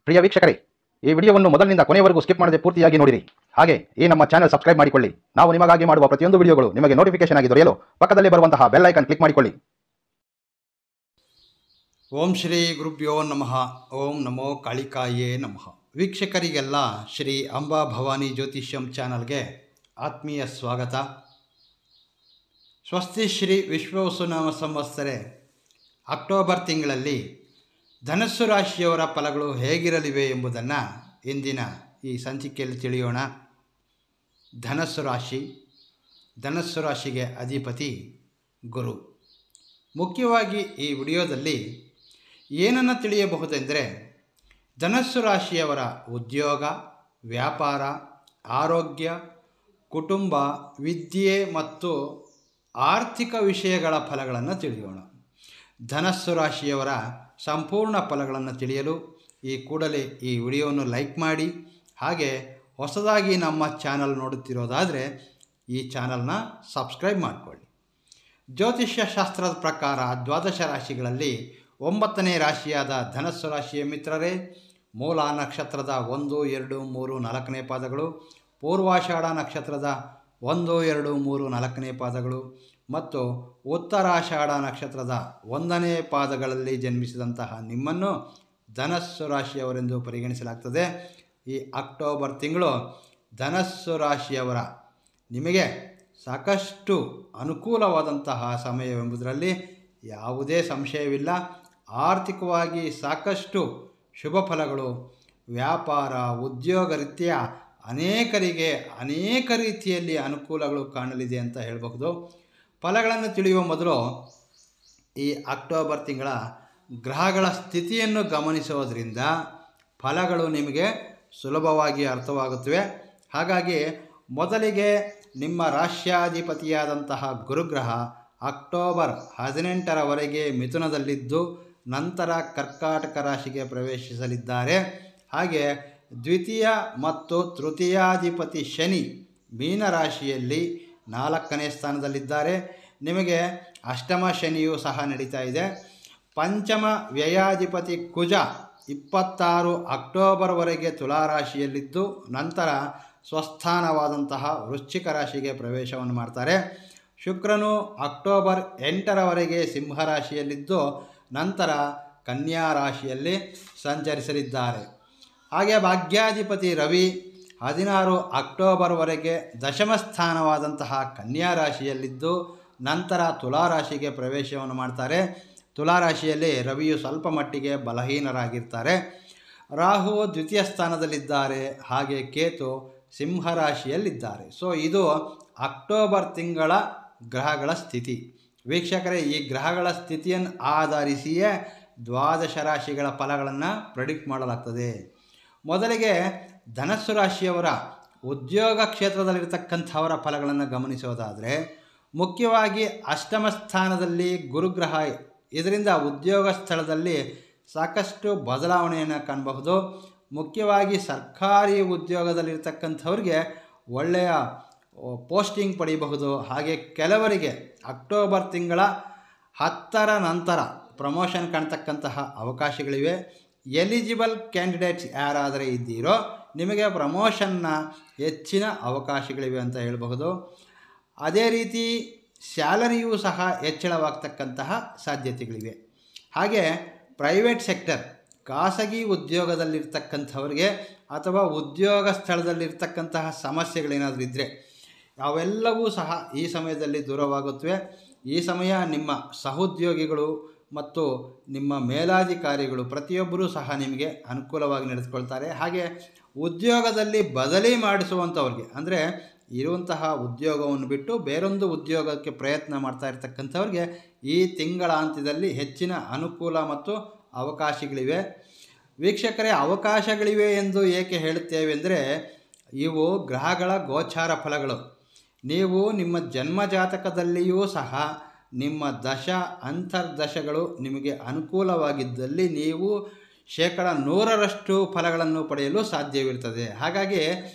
ಪ್ರಿಯ ವೀಕ್ಷಕರೇ, ಈ ವಿಡಿಯೋವನ್ನು ಮೊದಲಿನಿಂದ ಕೊನೆಯವರೆಗೂ ಸ್ಕಿಪ್ ಮಾಡದೆ ಪೂರ್ತಿಯಾಗಿ ನೋಡಿರಿ. ಹಾಗೆ ಈ ನಮ್ಮ ಚಾನೆಲ್ ಸಬ್ಸ್ಕ್ರೈಬ್ ಮಾಡಿಕೊಳ್ಳಿ. ನಾವು ನಿಮಗಾಗಿ ಮಾಡುವ ಪ್ರತಿಯೊಂದು ವಿಡಿಯೋಗಳು ನಿಮಗೆ ನೋಟಿಫಿಕೇಶನ್ ಆಗಿ ದೊರೆಯಲು ಪಕ್ಕದಲ್ಲಿ ಬರುವಂತಹ ಬೆಲ್ ಐಕಾನ್ ಕ್ಲಿಕ್ ಮಾಡಿಕೊಳ್ಳಿ. ಓಂ ಶ್ರೀ ಗುರುಭ್ಯೋ ನಮಃ. ಓಂ ನಮೋ ಕಾಳಿಕಾಯೇ ನಮಃ. ವೀಕ್ಷಕರಿಗೆಲ್ಲ ಶ್ರೀ ಅಂಬಾ ಭವಾನಿ ಜ್ಯೋತಿಷ್ಯಂ ಚಾನಲ್ಗೆ ಆತ್ಮೀಯ ಸ್ವಾಗತ. ಸ್ವಸ್ತಿ ಶ್ರೀ ವಿಶ್ವವಸುನಾಮ ಸಂವತ್ಸರೆ ಅಕ್ಟೋಬರ್ ತಿಂಗಳಲ್ಲಿ ಧನಸ್ಸು ರಾಶಿಯವರ ಫಲಗಳು ಹೇಗಿರಲಿವೆ ಎಂಬುದನ್ನು ಇಂದಿನ ಈ ಸಂಚಿಕೆಯಲ್ಲಿ ತಿಳಿಯೋಣ. ಧನಸ್ಸು ರಾಶಿಗೆ ಅಧಿಪತಿ ಗುರು. ಮುಖ್ಯವಾಗಿ ಈ ವಿಡಿಯೋದಲ್ಲಿ ಏನನ್ನು ತಿಳಿಯಬಹುದೆಂದರೆ, ಧನಸ್ಸು ರಾಶಿಯವರ ಉದ್ಯೋಗ, ವ್ಯಾಪಾರ, ಆರೋಗ್ಯ, ಕುಟುಂಬ, ವಿದ್ಯೆ ಮತ್ತು ಆರ್ಥಿಕ ವಿಷಯಗಳ ಫಲಗಳನ್ನು ತಿಳಿಯೋಣ. ಧನಸ್ಸು ರಾಶಿಯವರ ಸಂಪೂರ್ಣ ಫಲಗಳನ್ನು ತಿಳಿಯಲು ಈ ಕೂಡಲೇ ಈ ವಿಡಿಯೋವನ್ನು ಲೈಕ್ ಮಾಡಿ, ಹಾಗೆ ಹೊಸದಾಗಿ ನಮ್ಮ ಚಾನಲ್ ನೋಡುತ್ತಿರೋದಾದರೆ ಈ ಚಾನಲ್ನ ಸಬ್ಸ್ಕ್ರೈಬ್ ಮಾಡಿಕೊಳ್ಳಿ. ಜ್ಯೋತಿಷ್ಯ ಶಾಸ್ತ್ರದ ಪ್ರಕಾರ ದ್ವಾದಶ ರಾಶಿಗಳಲ್ಲಿ 9ನೇ ರಾಶಿಯಾದ ಧನಸ್ಸು ರಾಶಿಯ ಮಿತ್ರರೇ, ಮೂಲ ನಕ್ಷತ್ರದ 1, 2, 3, 4ನೇ ಪಾದಗಳು, ಪೂರ್ವಾಷಾಢ ನಕ್ಷತ್ರದ 1, 2, 3, 4ನೇ ಪಾದಗಳು ಮತ್ತು ಉತ್ತರಾಷಾಢ ನಕ್ಷತ್ರದ 1ನೇ ಪಾದಗಳಲ್ಲಿ ಜನ್ಮಿಸಿದಂತಹ ನಿಮ್ಮನ್ನು ಧನಸ್ಸು ರಾಶಿಯವರೆಂದು ಪರಿಗಣಿಸಲಾಗ್ತದೆ. ಈ ಅಕ್ಟೋಬರ್ ತಿಂಗಳು ಧನಸ್ಸು ರಾಶಿಯವರ ನಿಮಗೆ ಸಾಕಷ್ಟು ಅನುಕೂಲವಾದಂತಹ ಸಮಯವೆಂಬುದರಲ್ಲಿ ಯಾವುದೇ ಸಂಶಯವಿಲ್ಲ. ಆರ್ಥಿಕವಾಗಿ ಸಾಕಷ್ಟು ಶುಭ ಫಲಗಳು, ವ್ಯಾಪಾರ, ಉದ್ಯೋಗ ರೀತಿಯ ಅನೇಕರಿಗೆ ಅನೇಕ ರೀತಿಯಲ್ಲಿ ಅನುಕೂಲಗಳು ಕಾಣಲಿದೆ ಅಂತ ಹೇಳಬಹುದು. ಫಲಗಳನ್ನು ತಿಳಿಯುವ ಮೊದಲು ಈ ಅಕ್ಟೋಬರ್ ತಿಂಗಳ ಗ್ರಹಗಳ ಸ್ಥಿತಿಯನ್ನು ಗಮನಿಸೋದ್ರಿಂದ ಫಲಗಳು ನಿಮಗೆ ಸುಲಭವಾಗಿ ಅರ್ಥವಾಗುತ್ತವೆ. ಹಾಗಾಗಿ ಮೊದಲಿಗೆ ನಿಮ್ಮ ರಾಶ್ಯಾಧಿಪತಿಯಾದಂತಹ ಗುರುಗ್ರಹ ಅಕ್ಟೋಬರ್ 18ರವರೆಗೆ ಮಿಥುನದಲ್ಲಿದ್ದು ನಂತರ ಕರ್ಕಾಟಕ ರಾಶಿಗೆ ಪ್ರವೇಶಿಸಲಿದ್ದಾರೆ. ಹಾಗೆ ದ್ವಿತೀಯ ಮತ್ತು ತೃತೀಯಾಧಿಪತಿ ಶನಿ ಮೀನರಾಶಿಯಲ್ಲಿ 4ನೇ ಸ್ಥಾನದಲ್ಲಿದ್ದಾರೆ. ನಿಮಗೆ ಅಷ್ಟಮ ಶನಿಯೂ ಸಹ ನಡೀತಾ ಇದೆ. ಪಂಚಮ ವ್ಯಯಾಧಿಪತಿ ಕುಜ 26 ಅಕ್ಟೋಬರ್ವರೆಗೆ ತುಲಾರಾಶಿಯಲ್ಲಿದ್ದು ನಂತರ ಸ್ವಸ್ಥಾನವಾದಂತಹ ವೃಶ್ಚಿಕ ರಾಶಿಗೆ ಪ್ರವೇಶವನ್ನು ಮಾಡ್ತಾರೆ. ಶುಕ್ರನು ಅಕ್ಟೋಬರ್ 8ರವರೆಗೆ ಸಿಂಹರಾಶಿಯಲ್ಲಿದ್ದು ನಂತರ ಕನ್ಯಾ ರಾಶಿಯಲ್ಲಿ ಸಂಚರಿಸಲಿದ್ದಾರೆ. ಹಾಗೆ ಭಾಗ್ಯಾಧಿಪತಿ ರವಿ 16 ಅಕ್ಟೋಬರ್ವರೆಗೆ ದಶಮ ಸ್ಥಾನವಾದಂತಹ ಕನ್ಯಾ ರಾಶಿಯಲ್ಲಿದ್ದು ನಂತರ ತುಲಾರಾಶಿಗೆ ಪ್ರವೇಶವನ್ನು ಮಾಡ್ತಾರೆ. ತುಲಾರಾಶಿಯಲ್ಲಿ ರವಿಯು ಸ್ವಲ್ಪ ಮಟ್ಟಿಗೆ ಬಲಹೀನರಾಗಿರ್ತಾರೆ. ರಾಹು ದ್ವಿತೀಯ ಸ್ಥಾನದಲ್ಲಿದ್ದಾರೆ. ಹಾಗೆ ಕೇತು ಸಿಂಹರಾಶಿಯಲ್ಲಿದ್ದಾರೆ. ಸೊ ಇದು ಅಕ್ಟೋಬರ್ ತಿಂಗಳ ಗ್ರಹಗಳ ಸ್ಥಿತಿ. ವೀಕ್ಷಕರೇ, ಈ ಗ್ರಹಗಳ ಸ್ಥಿತಿಯನ್ನು ಆಧರಿಸಿಯೇ ದ್ವಾದಶ ರಾಶಿಗಳ ಫಲಗಳನ್ನು ಪ್ರೆಡಿಕ್ಟ್ ಮಾಡಲಾಗ್ತದೆ. ಮೊದಲಿಗೆ ಧನಸ್ಸು ರಾಶಿಯವರ ಉದ್ಯೋಗ ಕ್ಷೇತ್ರದಲ್ಲಿರ್ತಕ್ಕಂಥವರ ಫಲಗಳನ್ನು ಗಮನಿಸೋದಾದರೆ, ಮುಖ್ಯವಾಗಿ ಅಷ್ಟಮ ಸ್ಥಾನದಲ್ಲಿ ಗುರುಗ್ರಹ, ಇದರಿಂದ ಉದ್ಯೋಗ ಸ್ಥಳದಲ್ಲಿ ಸಾಕಷ್ಟು ಬದಲಾವಣೆಯನ್ನು ಕಾಣಬಹುದು. ಮುಖ್ಯವಾಗಿ ಸರ್ಕಾರಿ ಉದ್ಯೋಗದಲ್ಲಿರ್ತಕ್ಕಂಥವ್ರಿಗೆ ಒಳ್ಳೆಯ ಪೋಸ್ಟಿಂಗ್ ಪಡೆಯಬಹುದು. ಹಾಗೆ ಕೆಲವರಿಗೆ ಅಕ್ಟೋಬರ್ ತಿಂಗಳ 10ರ ನಂತರ ಪ್ರಮೋಷನ್ ಕಾಣ್ತಕ್ಕಂತಹ ಅವಕಾಶಗಳಿವೆ. ಎಲಿಜಿಬಲ್ ಕ್ಯಾಂಡಿಡೇಟ್ಸ್ ಯಾರಾದರೆ ಇದ್ದೀರೋ ನಿಮಗೆ ಪ್ರಮೋಷನ್ನ ಹೆಚ್ಚಿನ ಅವಕಾಶಗಳಿವೆ ಅಂತ ಹೇಳಬಹುದು. ಅದೇ ರೀತಿ ಸ್ಯಾಲರಿಯೂ ಸಹ ಹೆಚ್ಚಳವಾಗ್ತಕ್ಕಂತಹ ಸಾಧ್ಯತೆಗಳಿವೆ. ಹಾಗೆ ಪ್ರೈವೇಟ್ ಸೆಕ್ಟರ್, ಖಾಸಗಿ ಉದ್ಯೋಗದಲ್ಲಿರ್ತಕ್ಕಂಥವ್ರಿಗೆ ಅಥವಾ ಉದ್ಯೋಗ ಸ್ಥಳದಲ್ಲಿರ್ತಕ್ಕಂತಹ ಸಮಸ್ಯೆಗಳೇನಾದರೂ ಇದ್ದರೆ ಅವೆಲ್ಲವೂ ಸಹ ಈ ಸಮಯದಲ್ಲಿ ದೂರವಾಗುತ್ತವೆ. ಈ ಸಮಯ ನಿಮ್ಮ ಸಹೋದ್ಯೋಗಿಗಳು ಮತ್ತು ನಿಮ್ಮ ಮೇಲಾಧಿಕಾರಿಗಳು ಪ್ರತಿಯೊಬ್ಬರೂ ಸಹ ನಿಮಗೆ ಅನುಕೂಲವಾಗಿ ನಡೆದುಕೊಳ್ತಾರೆ. ಹಾಗೆ ಉದ್ಯೋಗದಲ್ಲಿ ಬದಲಿ ಮಾಡಿಸುವಂಥವ್ರಿಗೆ, ಅಂದರೆ ಇರುವಂತಹ ಉದ್ಯೋಗವನ್ನು ಬಿಟ್ಟು ಬೇರೊಂದು ಉದ್ಯೋಗಕ್ಕೆ ಪ್ರಯತ್ನ ಮಾಡ್ತಾ ಇರ್ತಕ್ಕಂಥವ್ರಿಗೆ ಈ ತಿಂಗಳ ಅಂತ್ಯದಲ್ಲಿ ಹೆಚ್ಚಿನ ಅನುಕೂಲ ಮತ್ತು ಅವಕಾಶಗಳಿವೆ. ವೀಕ್ಷಕರೇ, ಅವಕಾಶಗಳಿವೆ ಎಂದು ಏಕೆ ಹೇಳುತ್ತೇವೆ ಅಂದರೆ, ಇವು ಗ್ರಹಗಳ ಗೋಚಾರ ಫಲಗಳು. ನೀವು ನಿಮ್ಮ ಜನ್ಮ ಜಾತಕದಲ್ಲಿಯೂ ಸಹ ನಿಮ್ಮ ದಶ ಅಂತರ್ದಶಗಳು ನಿಮಗೆ ಅನುಕೂಲವಾಗಿದ್ದಲ್ಲಿ ನೀವು 100% ಫಲಗಳನ್ನು ಪಡೆಯಲು ಸಾಧ್ಯವಿರುತ್ತದೆ. ಹಾಗಾಗಿ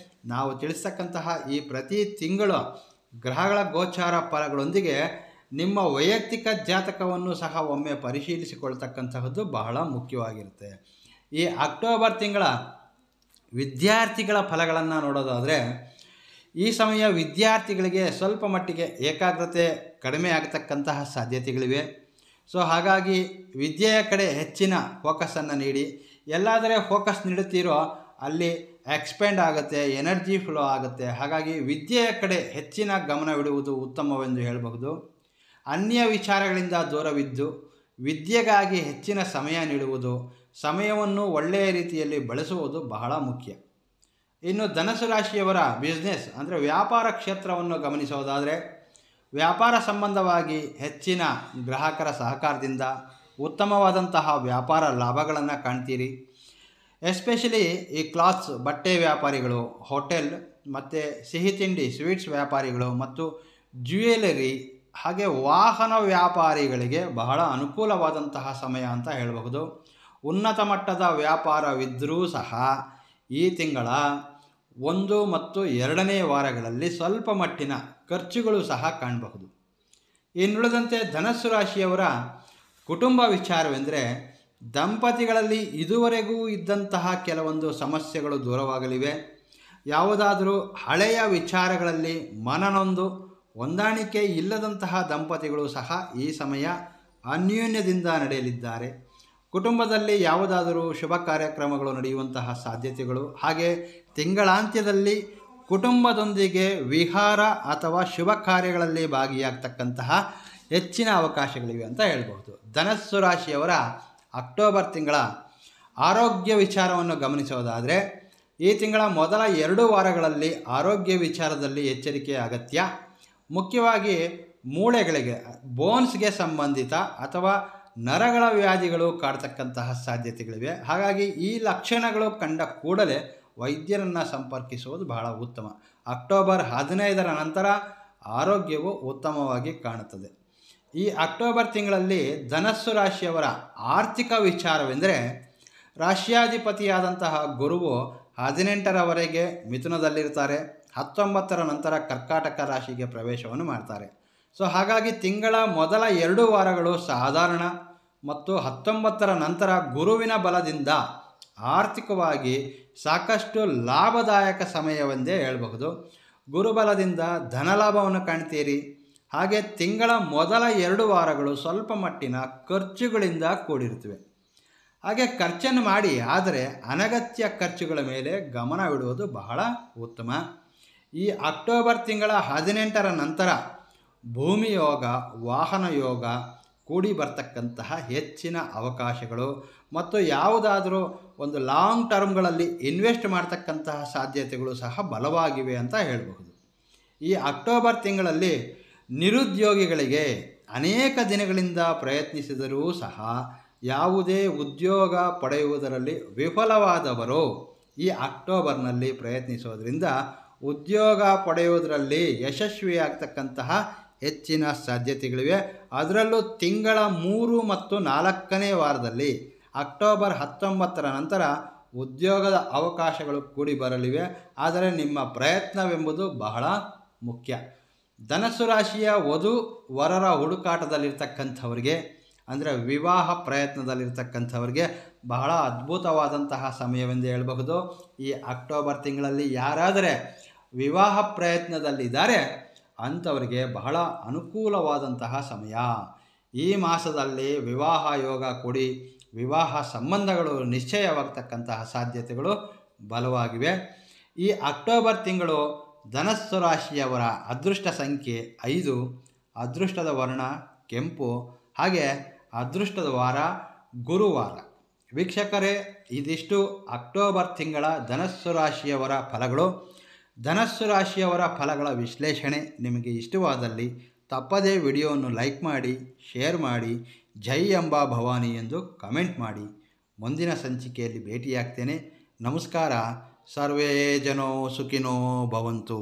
ನಾವು ತಿಳಿಸ್ತಕ್ಕಂತಹ ಈ ಪ್ರತಿ ತಿಂಗಳು ಗ್ರಹಗಳ ಗೋಚಾರ ಫಲಗಳೊಂದಿಗೆ ನಿಮ್ಮ ವೈಯಕ್ತಿಕ ಜಾತಕವನ್ನು ಸಹ ಒಮ್ಮೆ ಪರಿಶೀಲಿಸಿಕೊಳ್ತಕ್ಕಂತಹದ್ದು ಬಹಳ ಮುಖ್ಯವಾಗಿರುತ್ತೆ. ಈ ಅಕ್ಟೋಬರ್ ತಿಂಗಳ ವಿದ್ಯಾರ್ಥಿಗಳ ಫಲಗಳನ್ನು ನೋಡೋದಾದರೆ ಈ ಸಮಯ ವಿದ್ಯಾರ್ಥಿಗಳಿಗೆ ಸ್ವಲ್ಪ ಮಟ್ಟಿಗೆ ಏಕಾಗ್ರತೆ ಕಡಿಮೆ ಆಗತಕ್ಕಂತಹ ಸಾಧ್ಯತೆಗಳಿವೆ. ಸೊ ಹಾಗಾಗಿ ವಿದ್ಯೆಯ ಕಡೆ ಹೆಚ್ಚಿನ ಫೋಕಸನ್ನು ನೀಡಿ, ಎಲ್ಲಾದರೆ ಫೋಕಸ್ ನೀಡುತ್ತೀರೋ ಅಲ್ಲಿ ಎಕ್ಸ್ಪೆಂಡ್ ಆಗುತ್ತೆ, ಎನರ್ಜಿ ಫ್ಲೋ ಆಗುತ್ತೆ. ಹಾಗಾಗಿ ವಿದ್ಯೆಯ ಕಡೆ ಹೆಚ್ಚಿನ ಗಮನವಿಡುವುದು ಉತ್ತಮವೆಂದು ಹೇಳಬಹುದು. ಅನ್ಯ ವಿಚಾರಗಳಿಂದ ದೂರವಿದ್ದು ವಿದ್ಯೆಗಾಗಿ ಹೆಚ್ಚಿನ ಸಮಯ ನೀಡುವುದು, ಸಮಯವನ್ನು ಒಳ್ಳೆಯ ರೀತಿಯಲ್ಲಿ ಬಳಸುವುದು ಬಹಳ ಮುಖ್ಯ. ಇನ್ನು ಧನಸ್ಸು ರಾಶಿಯವರ ಬಿಸ್ನೆಸ್ ಅಂದರೆ ವ್ಯಾಪಾರ ಕ್ಷೇತ್ರವನ್ನು ಗಮನಿಸೋದಾದರೆ ವ್ಯಾಪಾರ ಸಂಬಂಧವಾಗಿ ಹೆಚ್ಚಿನ ಗ್ರಾಹಕರ ಸಹಕಾರದಿಂದ ಉತ್ತಮವಾದಂತಹ ವ್ಯಾಪಾರ ಲಾಭಗಳನ್ನು ಕಾಣ್ತೀರಿ. ಎಸ್ಪೆಷಲಿ ಈ ಕ್ಲಾತ್ಸ್ ಬಟ್ಟೆ ವ್ಯಾಪಾರಿಗಳು, ಹೋಟೆಲ್ ಮತ್ತು ಸಿಹಿ ತಿಂಡಿ ಸ್ವೀಟ್ಸ್ ವ್ಯಾಪಾರಿಗಳು ಮತ್ತು ಜ್ಯುವೆಲರಿ ಹಾಗೆ ವಾಹನ ವ್ಯಾಪಾರಿಗಳಿಗೆ ಬಹಳ ಅನುಕೂಲವಾದಂತಹ ಸಮಯ ಅಂತ ಹೇಳಬಹುದು. ಉನ್ನತ ಮಟ್ಟದ ವ್ಯಾಪಾರವಿದ್ದರೂ ಸಹ ಈ ತಿಂಗಳ 1 ಮತ್ತು 2ನೇ ವಾರಗಳಲ್ಲಿ ಸ್ವಲ್ಪ ಮಟ್ಟಿನ ಖರ್ಚುಗಳು ಸಹ ಕಾಣಬಹುದು. ಇನ್ನುಳಿದಂತೆ ಧನಸ್ಸು ರಾಶಿಯವರ ಕುಟುಂಬ ವಿಚಾರವೆಂದರೆ ದಂಪತಿಗಳಲ್ಲಿ ಇದುವರೆಗೂ ಇದ್ದಂತಹ ಕೆಲವೊಂದು ಸಮಸ್ಯೆಗಳು ದೂರವಾಗಲಿವೆ. ಯಾವುದಾದರೂ ಹಳೆಯ ವಿಚಾರಗಳಲ್ಲಿ ಮನನೊಂದು ಹೊಂದಾಣಿಕೆ ಇಲ್ಲದಂತಹ ದಂಪತಿಗಳು ಸಹ ಈ ಸಮಯ ಅನ್ಯೋನ್ಯದಿಂದ ನಡೆಯಲಿದ್ದಾರೆ. ಕುಟುಂಬದಲ್ಲಿ ಯಾವುದಾದರೂ ಶುಭ ಕಾರ್ಯಕ್ರಮಗಳು ನಡೆಯುವಂತಹ ಸಾಧ್ಯತೆಗಳು, ಹಾಗೆ ತಿಂಗಳಾಂತ್ಯದಲ್ಲಿ ಕುಟುಂಬದೊಂದಿಗೆ ವಿಹಾರ ಅಥವಾ ಶುಭ ಕಾರ್ಯಗಳಲ್ಲಿ ಭಾಗಿಯಾಗ್ತಕ್ಕಂತಹ ಹೆಚ್ಚಿನ ಅವಕಾಶಗಳಿವೆ ಅಂತ ಹೇಳ್ಬೋದು. ಧನಸ್ಸು ರಾಶಿಯವರ ಅಕ್ಟೋಬರ್ ತಿಂಗಳ ಆರೋಗ್ಯ ವಿಚಾರವನ್ನು ಗಮನಿಸೋದಾದರೆ ಈ ತಿಂಗಳ ಮೊದಲ 2 ವಾರಗಳಲ್ಲಿ ಆರೋಗ್ಯ ವಿಚಾರದಲ್ಲಿ ಎಚ್ಚರಿಕೆ ಅಗತ್ಯ. ಮುಖ್ಯವಾಗಿ ಮೂಳೆಗಳಿಗೆ, ಬೋನ್ಸ್ಗೆ ಸಂಬಂಧಿತ ಅಥವಾ ನರಗಳ ವ್ಯಾಧಿಗಳು ಕಾಡ್ತಕ್ಕಂತಹ ಸಾಧ್ಯತೆಗಳಿವೆ. ಹಾಗಾಗಿ ಈ ಲಕ್ಷಣಗಳು ಕಂಡ ಕೂಡಲೇ ವೈದ್ಯರನ್ನು ಸಂಪರ್ಕಿಸುವುದು ಬಹಳ ಉತ್ತಮ. ಅಕ್ಟೋಬರ್ 15ರ ನಂತರ ಆರೋಗ್ಯವು ಉತ್ತಮವಾಗಿ ಕಾಣುತ್ತದೆ. ಈ ಅಕ್ಟೋಬರ್ ತಿಂಗಳಲ್ಲಿ ಧನಸ್ಸು ರಾಶಿಯವರ ಆರ್ಥಿಕ ವಿಚಾರವೆಂದರೆ ರಾಶ್ಯಾಧಿಪತಿಯಾದಂತಹ ಗುರುವು 18ರವರೆಗೆ ಮಿಥುನದಲ್ಲಿರ್ತಾರೆ, 19ರ ನಂತರ ಕರ್ಕಾಟಕ ರಾಶಿಗೆ ಪ್ರವೇಶವನ್ನು ಮಾಡ್ತಾರೆ. ಸೊ ಹಾಗಾಗಿ ತಿಂಗಳ ಮೊದಲ 2 ವಾರಗಳು ಸಾಧಾರಣ ಮತ್ತು 19ರ ನಂತರ ಗುರುವಿನ ಬಲದಿಂದ ಆರ್ಥಿಕವಾಗಿ ಸಾಕಷ್ಟು ಲಾಭದಾಯಕ ಸಮಯವೆಂದೇ ಹೇಳಬಹುದು. ಗುರುಬಲದಿಂದ ಧನಲಾಭವನ್ನು ಕಾಣ್ತೀರಿ. ಹಾಗೆ ತಿಂಗಳ ಮೊದಲ 2 ವಾರಗಳು ಸ್ವಲ್ಪ ಮಟ್ಟಿನ ಖರ್ಚುಗಳಿಂದ ಕೂಡಿರುತ್ತವೆ. ಹಾಗೆ ಖರ್ಚನ್ನು ಮಾಡಿ, ಆದರೆ ಅನಗತ್ಯ ಖರ್ಚುಗಳ ಮೇಲೆ ಗಮನವಿಡುವುದು ಬಹಳ ಉತ್ತಮ. ಈ ಅಕ್ಟೋಬರ್ ತಿಂಗಳ 18ರ ನಂತರ ಭೂಮಿ ಯೋಗ, ವಾಹನ ಯೋಗ ಕೂಡಿ ಬರ್ತಕ್ಕಂತಹ ಹೆಚ್ಚಿನ ಅವಕಾಶಗಳು ಮತ್ತು ಯಾವುದಾದರೂ ಒಂದು ಲಾಂಗ್ ಟರ್ಮ್ಗಳಲ್ಲಿ ಇನ್ವೆಸ್ಟ್ ಮಾಡ್ತಕ್ಕಂತಹ ಸಾಧ್ಯತೆಗಳು ಸಹ ಬಲವಾಗಿವೆ ಅಂತ ಹೇಳಬಹುದು. ಈ ಅಕ್ಟೋಬರ್ ತಿಂಗಳಲ್ಲಿ ನಿರುದ್ಯೋಗಿಗಳಿಗೆ ಅನೇಕ ದಿನಗಳಿಂದ ಪ್ರಯತ್ನಿಸಿದರೂ ಸಹ ಯಾವುದೇ ಉದ್ಯೋಗ ಪಡೆಯುವುದರಲ್ಲಿ ವಿಫಲವಾದವರು ಈ ಅಕ್ಟೋಬರ್ನಲ್ಲಿ ಪ್ರಯತ್ನಿಸೋದ್ರಿಂದ ಉದ್ಯೋಗ ಪಡೆಯುವುದರಲ್ಲಿ ಯಶಸ್ವಿಯಾಗ್ತಕ್ಕಂತಹ ಹೆಚ್ಚಿನ ಸಾಧ್ಯತೆಗಳಿವೆ. ಅದರಲ್ಲೂ ತಿಂಗಳ 3 ಮತ್ತು 4ನೇ ವಾರದಲ್ಲಿ ಅಕ್ಟೋಬರ್ 19ರ ನಂತರ ಉದ್ಯೋಗದ ಅವಕಾಶಗಳು ಕೂಡಿ ಬರಲಿವೆ. ಆದರೆ ನಿಮ್ಮ ಪ್ರಯತ್ನವೆಂಬುದು ಬಹಳ ಮುಖ್ಯ. ಧನಸ್ಸು ರಾಶಿಯ ವಧು ವರರ ಹುಡುಕಾಟದಲ್ಲಿರ್ತಕ್ಕಂಥವ್ರಿಗೆ, ಅಂದರೆ ವಿವಾಹ ಪ್ರಯತ್ನದಲ್ಲಿರ್ತಕ್ಕಂಥವ್ರಿಗೆ ಬಹಳ ಅದ್ಭುತವಾದಂತಹ ಸಮಯವೆಂದು ಹೇಳಬಹುದು. ಈ ಅಕ್ಟೋಬರ್ ತಿಂಗಳಲ್ಲಿ ಯಾರಾದರೆ ವಿವಾಹ ಪ್ರಯತ್ನದಲ್ಲಿದ್ದಾರೆ ಅಂಥವರಿಗೆ ಬಹಳ ಅನುಕೂಲವಾದಂತಹ ಸಮಯ. ಈ ಮಾಸದಲ್ಲಿ ವಿವಾಹ ಯೋಗ ಕೂಡಿ ವಿವಾಹ ಸಂಬಂಧಗಳು ನಿಶ್ಚಯವಾಗ್ತಕ್ಕಂತಹ ಸಾಧ್ಯತೆಗಳು ಬಲವಾಗಿವೆ. ಈ ಅಕ್ಟೋಬರ್ ತಿಂಗಳು ಧನಸ್ಸು ರಾಶಿಯವರ ಅದೃಷ್ಟ ಸಂಖ್ಯೆ 5, ಅದೃಷ್ಟದ ವರ್ಣ ಕೆಂಪು, ಹಾಗೆ ಅದೃಷ್ಟದ ವಾರ ಗುರುವಾರ. ವೀಕ್ಷಕರೇ, ಇದಿಷ್ಟು ಅಕ್ಟೋಬರ್ ತಿಂಗಳ ಧನಸ್ಸು ರಾಶಿಯವರ ಫಲಗಳು. ಧನಸ್ಸು ರಾಶಿಯವರ ಫಲಗಳ ವಿಶ್ಲೇಷಣೆ ನಿಮಗೆ ಇಷ್ಟವಾದಲ್ಲಿ ತಪ್ಪದೇ ವಿಡಿಯೋವನ್ನು ಲೈಕ್ ಮಾಡಿ, ಶೇರ್ ಮಾಡಿ, ಜೈ ಅಂಬಾ ಭವಾನಿ ಎಂದು ಕಮೆಂಟ್ ಮಾಡಿ. ಮುಂದಿನ ಸಂಚಿಕೆಯಲ್ಲಿ ಭೇಟಿಯಾಗ್ತೇನೆ. ನಮಸ್ಕಾರ. ಸರ್ವೇ ಜನೋ ಸುಖಿನೋ ಭವಂತು.